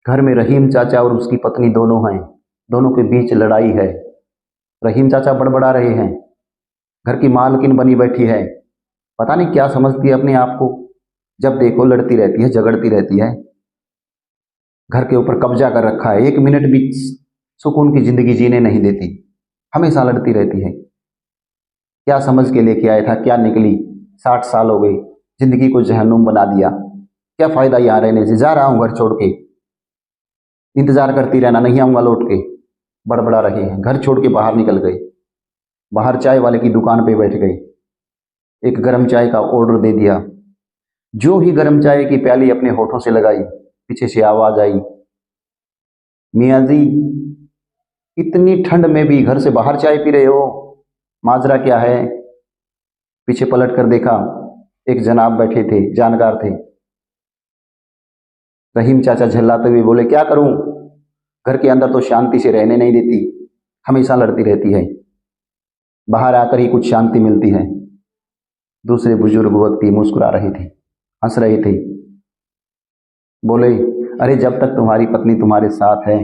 घर में रहीम चाचा और उसकी पत्नी दोनों हैं। दोनों के बीच लड़ाई है। रहीम चाचा बड़बड़ा रहे हैं। घर की मालकिन बनी बैठी है। पता नहीं क्या समझती है अपने आप को। जब देखो लड़ती रहती है, झगड़ती रहती है। घर के ऊपर कब्जा कर रखा है। एक मिनट भी सुकून की जिंदगी जीने नहीं देती। हमेशा लड़ती रहती है। क्या समझ के लेके आया था, क्या निकली। 60 साल हो गए, जिंदगी को जहन्नुम बना दिया। क्या फायदा यहाँ रहने से। जा रहा हूँ घर छोड़ के। इंतजार करती रहना, नहीं आऊंगा लौट के। बड़बड़ा रहे हैं। घर छोड़ के बाहर निकल गए। बाहर चाय वाले की दुकान पे बैठ गए। एक गर्म चाय का ऑर्डर दे दिया। जो ही गर्म चाय की प्याली अपने होठों से लगाई, पीछे से आवाज आई, मियाँ जी इतनी ठंड में भी घर से बाहर चाय पी रहे हो, माजरा क्या है। पीछे पलट कर देखा, एक जनाब बैठे थे, जानकार थे। रहीम चाचा झल्लाते हुए बोले, क्या करूं, घर के अंदर तो शांति से रहने नहीं देती, हमेशा लड़ती रहती है। बाहर आकर ही कुछ शांति मिलती है। दूसरे बुजुर्ग व्यक्ति मुस्कुरा रहे थे, हंस रहे थे। बोले, अरे जब तक तुम्हारी पत्नी तुम्हारे साथ है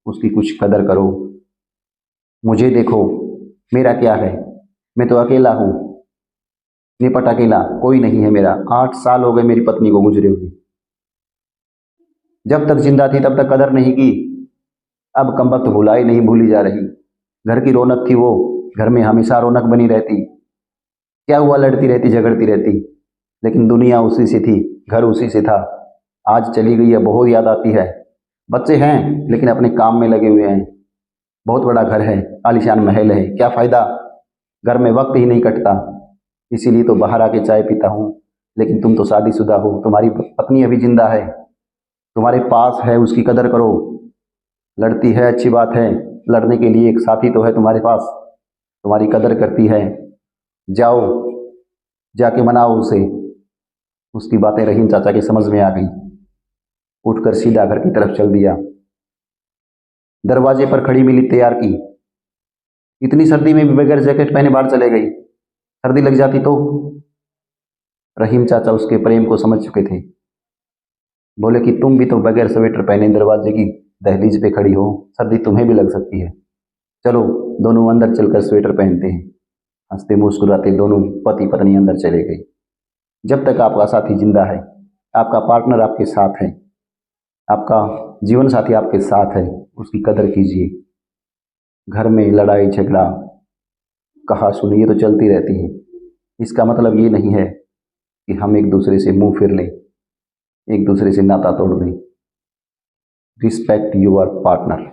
उसकी कुछ कदर करो। मुझे देखो, मेरा क्या है, मैं तो अकेला हूँ, निपट अकेला, कोई नहीं है मेरा। 8 साल हो गए मेरी पत्नी को गुजरे हुए। जब तक जिंदा थी तब तक कदर नहीं की, अब कमबख्त भुलाई नहीं भूली जा रही। घर की रौनक थी वो, घर में हमेशा रौनक बनी रहती। क्या हुआ, लड़ती रहती, झगड़ती रहती, लेकिन दुनिया उसी से थी, घर उसी से था। आज चली गई है, बहुत याद आती है। बच्चे हैं लेकिन अपने काम में लगे हुए हैं। बहुत बड़ा घर है, आलीशान महल है, क्या फ़ायदा, घर में वक्त ही नहीं कटता। इसीलिए तो बाहर आके चाय पीता हूँ। लेकिन तुम तो शादीशुदा हो, तुम्हारी पत्नी अभी जिंदा है, तुम्हारे पास है, उसकी कदर करो। लड़ती है, अच्छी बात है, लड़ने के लिए एक साथी तो है तुम्हारे पास, तुम्हारी कदर करती है। जाओ, जाके मनाओ उसे। उसकी बातें रहीम चाचा की समझ में आ गई। उठकर सीधा घर की तरफ चल दिया। दरवाजे पर खड़ी मिली तैयार की। इतनी सर्दी में भी बगैर जैकेट पहने बाहर चले गई, सर्दी लग जाती तो। रहीम चाचा उसके प्रेम को समझ चुके थे। बोले कि तुम भी तो बगैर स्वेटर पहने दरवाजे की दहलीज पे खड़ी हो, सर्दी तुम्हें भी लग सकती है। चलो दोनों अंदर चलकर स्वेटर पहनते हैं। हंसते मुस्कुराते दोनों पति पत्नी अंदर चले गए। जब तक आपका साथी जिंदा है, आपका पार्टनर आपके साथ है, आपका जीवन साथी आपके साथ है, उसकी कदर कीजिए। घर में लड़ाई झगड़ा कहा सुनी ये तो चलती रहती है। इसका मतलब ये नहीं है कि हम एक दूसरे से मुंह फिर लें, एक दूसरे से नाता तोड़ दें। Respect your partner.